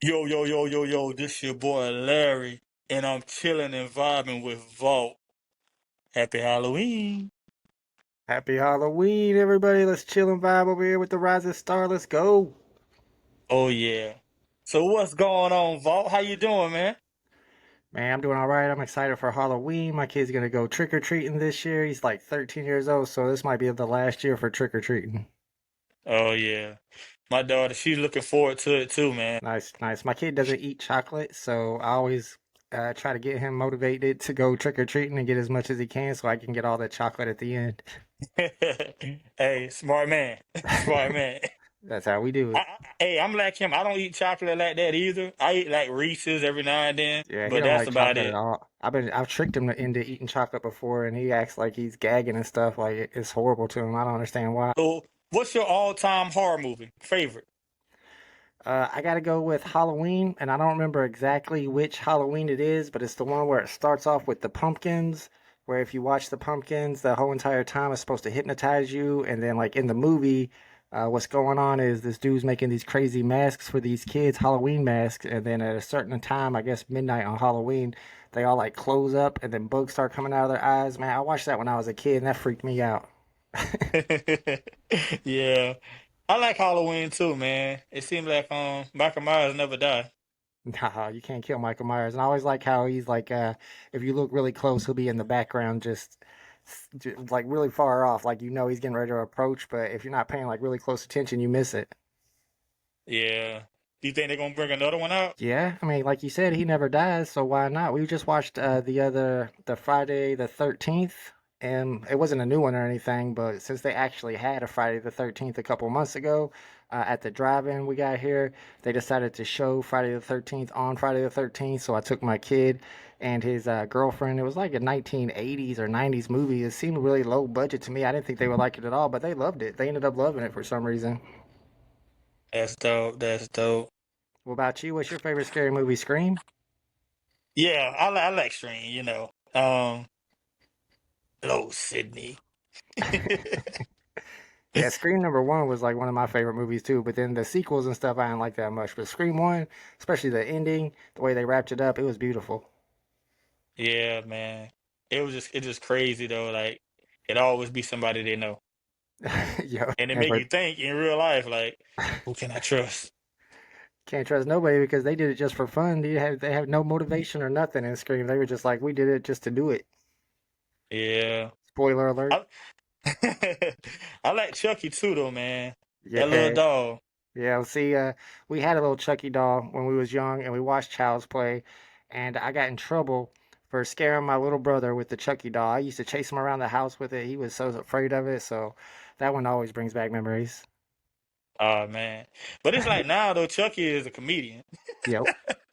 Yo, yo, yo, yo, yo, this your boy Larry, and I'm chilling and vibing with Vault. Happy Halloween. Happy Halloween, everybody. Let's chill and vibe over here with the Rising Star. Let's go. Oh yeah. So what's going on, Vault? How you doing, man? Man, I'm doing all right. I'm excited for Halloween. My kid's going to go trick or treating this year. He's like 13 years old, so this might be the last year for trick or treating. Oh yeah. My daughter, she's looking forward to it too, man. Nice, nice. My kid doesn't eat chocolate, so I always try to get him motivated to go trick or treating and get as much as he can so I can get all the chocolate at the end. Hey, smart man. Smart man. That's how we do it. Hey, I'm like him. I don't eat chocolate like that either. I eat like Reese's every now and then, Yeah, he but don't that's like about chocolate at it. all. I've tricked him into eating chocolate before, and he acts like he's gagging and stuff. Like it's horrible to him. I don't understand why. So, what's your all-time horror movie favorite? I gotta go with Halloween, and I don't remember exactly which Halloween it is, but it's the one where it starts off with the pumpkins, where if you watch the pumpkins, the whole entire time it's supposed to hypnotize you, and then like in the movie, what's going on is this dude's making these crazy masks for these kids, Halloween masks, and then at a certain time, I guess midnight on Halloween, they all like close up, and then bugs start coming out of their eyes. Man, I watched that when I was a kid, and that freaked me out. Yeah. I like Halloween too, man. It seems like Michael Myers never die. Nah, you can't kill Michael Myers. And I always like how he's like, if you look really close, he'll be in the background, like really far off, like he's getting ready to approach. But if you're not paying like really close attention, you miss it. Yeah. Do you think they're gonna bring another one out? Yeah, I mean, like you said, he never dies, so why not? We just watched the Friday the 13th, and it wasn't a new one or anything, but since they actually had a Friday the 13th a couple months ago, at the drive-in we got here, they decided to show Friday the 13th on Friday the 13th, so I took my kid and his girlfriend. It was like a 1980s or 90s movie. It seemed really low budget to me. I didn't think they would like it at all, but they loved it. They ended up loving it for some reason. That's dope. That's dope. What about you? What's your favorite scary movie? Scream? Yeah, I like Stream, hello, Sydney. Yeah, Scream number one was like one of my favorite movies too. But then the sequels and stuff I didn't like that much. But Scream one, especially the ending, the way they wrapped it up, it was beautiful. Yeah, man. It just crazy though. Like it always be somebody they know. Yo, And it make never you think in real life, like, who can I trust? can't trust nobody because they did it just for fun. They have no motivation or nothing in Scream. They were just like, we did it just to do it. Yeah. Spoiler alert. I I like Chucky too though, man. That little Yeah, dog. yeah. See, we had a little Chucky doll when we was young, and we watched Child's Play, and I got in trouble for scaring my little brother with the Chucky doll. I used to chase him around the house with it. He was so afraid of it, so that one always brings back memories. Oh man. But it's like now though, Chucky is a comedian. Yep.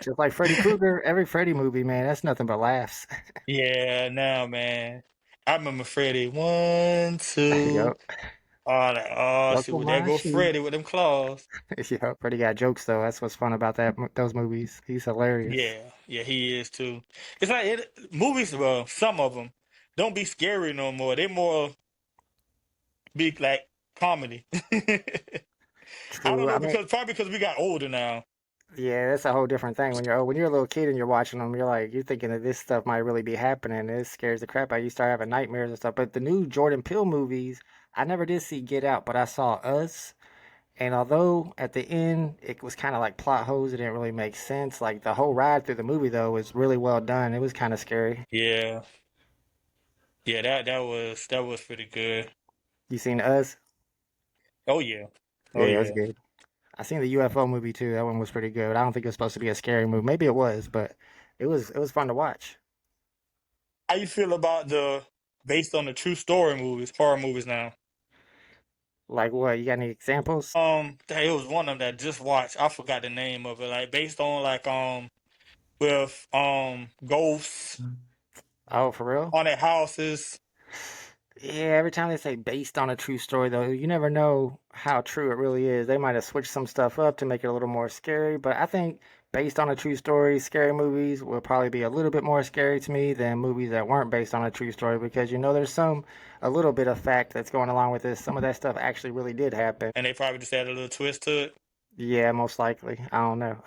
Just like Freddy Krueger, every Freddy movie, man, that's nothing but laughs. Yeah, now man. I remember Freddy. One, two. Yep. Oh, like, oh shit, Buckle well, there my go shoe. Freddy with them claws. Yep. Freddy got jokes though. That's what's fun about those movies. He's hilarious. Yeah, yeah, he is too. It's like movies, well, some of them don't be scary no more. They more be like comedy. I don't True. I know mean, because probably because we got older now. yeah, that's a whole different thing. When you're a little kid and you're watching them, you're thinking that this stuff might really be happening. It scares the crap out of you. You start having nightmares and stuff. But the new Jordan Peele movies, I never did see Get Out, but I saw Us. And although at the end it was kind of like plot holes, it didn't really make sense. Like the whole ride through the movie though was really well done. It was kind of scary. Yeah, yeah, that was pretty good. You seen Us? Oh yeah, oh Yeah, it was yeah. good. I seen the UFO movie too. That one was pretty good. I don't think it was supposed to be a scary movie. Maybe it was, but it was fun to watch. How you feel about the based on the true story movies, horror movies now? Like what? You got any examples? It was one of them that I just watched. I forgot the name of it. Like based on like with ghosts, Oh, for real? haunted houses. Yeah, every time they say based on a true story, though, you never know how true it really is. They might have switched some stuff up to make it a little more scary, but I think based on a true story, scary movies will probably be a little bit more scary to me than movies that weren't based on a true story because there's a little bit of fact that's going along with this. Some of that stuff actually really did happen. And they probably just add a little twist to it. Yeah, most likely. I don't know.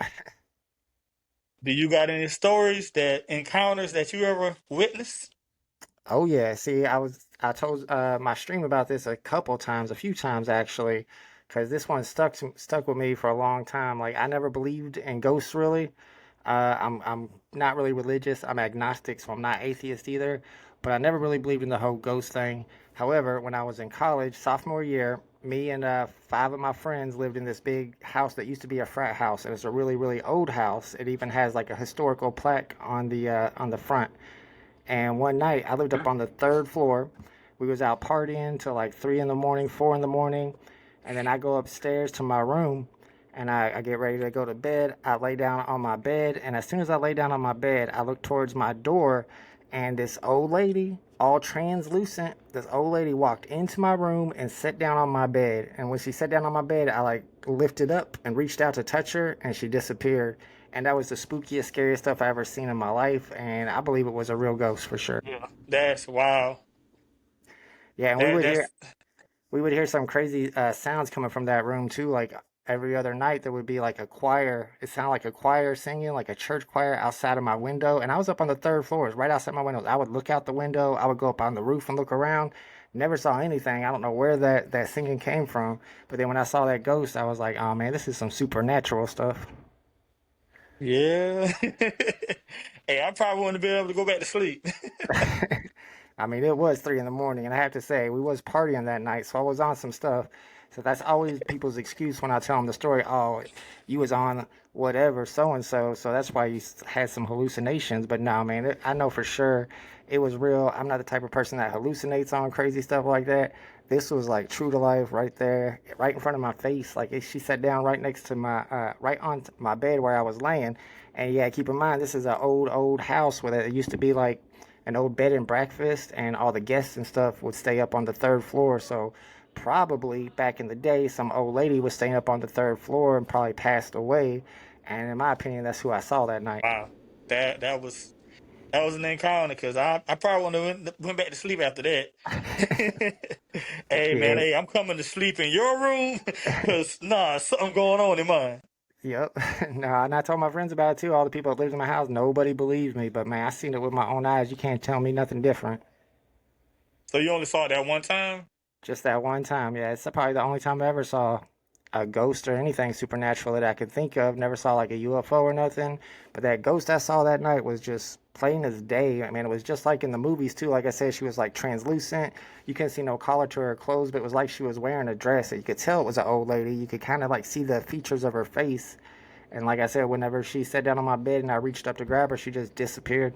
Do you got any stories that encounters that you ever witnessed? Oh yeah, see, I told my stream about this a couple times, a few times actually, because this one stuck with me for a long time. Like I never believed in ghosts really. I'm not really religious. I'm agnostic, so I'm not atheist either. But I never really believed in the whole ghost thing. However, when I was in college, sophomore year, me and five of my friends lived in this big house that used to be a frat house, and it's a really really old house. It even has like a historical plaque on the front. And one night, I lived up on the third floor. We was out partying till like 3 in the morning, 4 in the morning, and then I go upstairs to my room, and I get ready to go to bed. I lay down on my bed, and as soon as I lay down on my bed, I look towards my door, and this old lady, all translucent, this old lady walked into my room and sat down on my bed. And when she sat down on my bed, I like lifted up and reached out to touch her, and she disappeared. And that was the spookiest, scariest stuff I ever seen in my life. And I believe it was a real ghost for sure. Yeah, that's wow. Yeah, and That's we would hear some crazy sounds coming from that room too. Like every other night, there would be like a choir. It sounded like a choir singing, like a church choir outside of my window. And I was up on the third floor, it was right outside my windows. I would look out the window. I would go up on the roof and look around. Never saw anything. I don't know where that singing came from. But then when I saw that ghost, I was like, oh man, this is some supernatural stuff. yeah. Hey, I probably wouldn't be able to go back to sleep. I mean, it was 3 in the morning, and I have to say, we was partying that night, so I was on some stuff. So that's always people's excuse when I tell them the story. Oh, you was on whatever, so and so, so that's why you had some hallucinations. But no, man, I know for sure it was real. I'm not the type of person that hallucinates on crazy stuff like that. This was like true to life, right there, right in front of my face. Like she sat down right next to right on my bed where I was laying. And yeah, keep in mind, this is an old house where it used to be like an old bed and breakfast, and all the guests and stuff would stay up on the third floor. So probably back in the day, some old lady was staying up on the third floor and probably passed away. And in my opinion, that's who I saw that night. Wow. That was an encounter because I probably wouldn't have went back to sleep after that. Hey man, Yeah. hey, I'm coming to sleep in your room because nah, something going on in mine. Yep. No, and I told my friends about it too. All the people that lived in my house, nobody believed me. But man, I seen it with my own eyes. You can't tell me nothing different. So you only saw it that one time? Just that one time. Yeah, it's probably the only time I ever saw a ghost or anything supernatural that I could think of. Never saw like a UFO or nothing. But that ghost I saw that night was just plain as day. I mean, it was just like in the movies too. Like I said, she was like translucent. You couldn't see no collar to her clothes, but it was like she was wearing a dress. You could tell it was an old lady. You could kind of like see the features of her face. And like I said, whenever she sat down on my bed and I reached up to grab her, she just disappeared.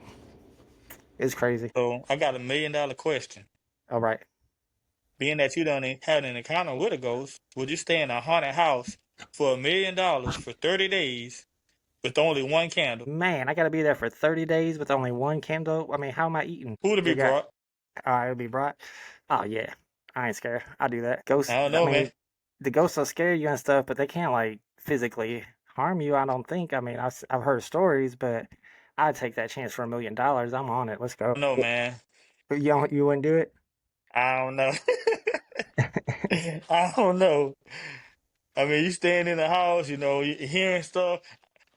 It's crazy. So I got $1 million question. All right. Being that you done had an encounter with a ghost, would you stay in a haunted house for $1 million for 30 days with only one candle? Man, I gotta be there for 30 days with only one candle. I mean, how am I eating? Who to be They got, brought? it'll be brought. Oh, yeah. I ain't scared. I'll do that. I Ghosts, don't I know, man. mean, the ghosts will scare you and stuff, but they can't, like, physically harm you, I don't think. I mean, I've heard stories, but I'd take that chance for $1 million. I'm on it. Let's go. No, man. You wouldn't do it? I don't know. I don't know. I mean, you staying in the house, you hearing stuff.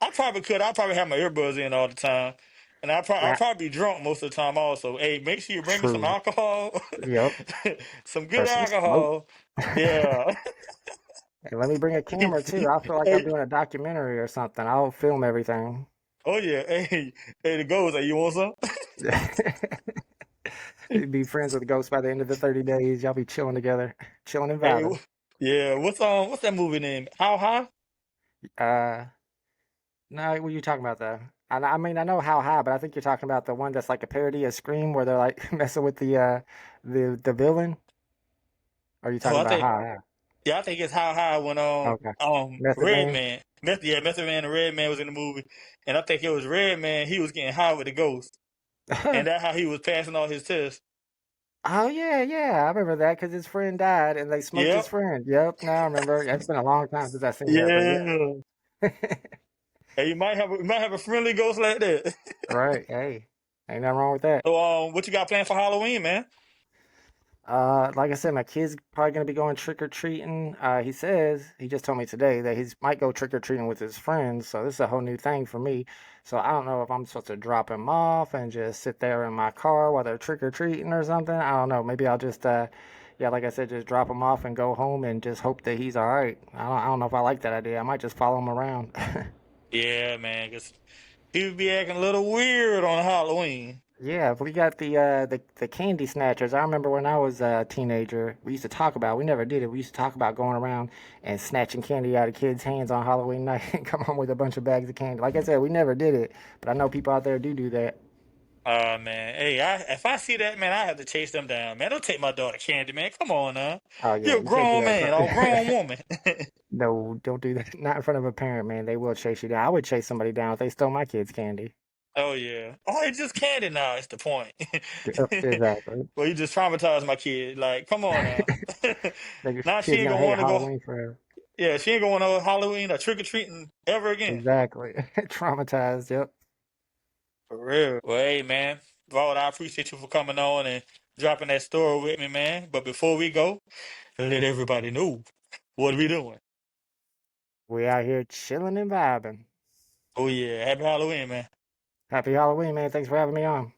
I probably could. I probably have my earbuds in all the time, and I Nah, probably be drunk most of the time. Also, hey, make sure you bring me some true. alcohol, Yep. some Or good some smoke. alcohol. Yeah. Hey, let me bring a camera too. I feel like I'm Hey, doing a documentary or something. I'll film everything. oh yeah. Hey, the ghost. Hey, you want some? Be friends with the ghost by the end of the 30 days. Y'all be chilling together, chilling and Hey, vibing. yeah. What's that movie name? How high? Uh, no, what are you talking about though? I mean, I know How High, but I think you're talking about the one that's like a parody of Scream, where they're like messing with the villain. Or are you Oh, talking I about think How High? yeah, I think it's How High when Okay, Method Red Man. Man, Method Man and Red Man was in the movie, and I think it was Red Man. He was getting high with the ghost, and that's how he was passing all his tests. Oh yeah, yeah, I remember that because his friend died and they smoked his Yep. friend. Yep, now I remember. It's been a long time since I've seen that, but Yeah. yeah. Hey, you might have a friendly ghost like that. Right. Hey, ain't nothing wrong with that. So, what you got planned for Halloween, man? Like I said, my kid's probably gonna be going trick or treating. He says he just told me today that he's might go trick or treating with his friends. So this is a whole new thing for me. So I don't know if I'm supposed to drop him off and just sit there in my car while they're trick or treating or something. I don't know. Maybe I'll just yeah, like I said, just drop him off and go home and just hope that he's all right. I don't know if I like that idea. I might just follow him around. Yeah, man, 'cause he would be acting a little weird on Halloween. Yeah, we got the candy snatchers. I remember when I was a teenager, we used to talk about. We never did it. We used to talk about going around and snatching candy out of kids' hands on Halloween night and come home with a bunch of bags of candy. Like I said, we never did it, but I know people out there do that. Man, hey, if I see that, man, I have to chase them down, man. Don't take my daughter candy, man. Come on now. Oh yeah, You're a you can't do grown that in man front. or a grown woman. No, don't do that. Not in front of a parent, man. They will chase you down. I would chase somebody down if they stole my kids' candy. Oh yeah. Oh, it's just candy now. It's the point. Exactly. Well, you just traumatized my kid. Like, come on now. The Now she kid's ain't gonna gonna hate want to go. Halloween forever. Yeah, she ain't going to Halloween or trick or treating ever again. Exactly. Traumatized. Yep. For real. Well, hey, man, Vaughn, I appreciate you for coming on and dropping that story with me, man. But before we go, let everybody know what we doing. We out here chilling and vibing. Oh yeah, happy Halloween, man. Happy Halloween, man. Thanks for having me on.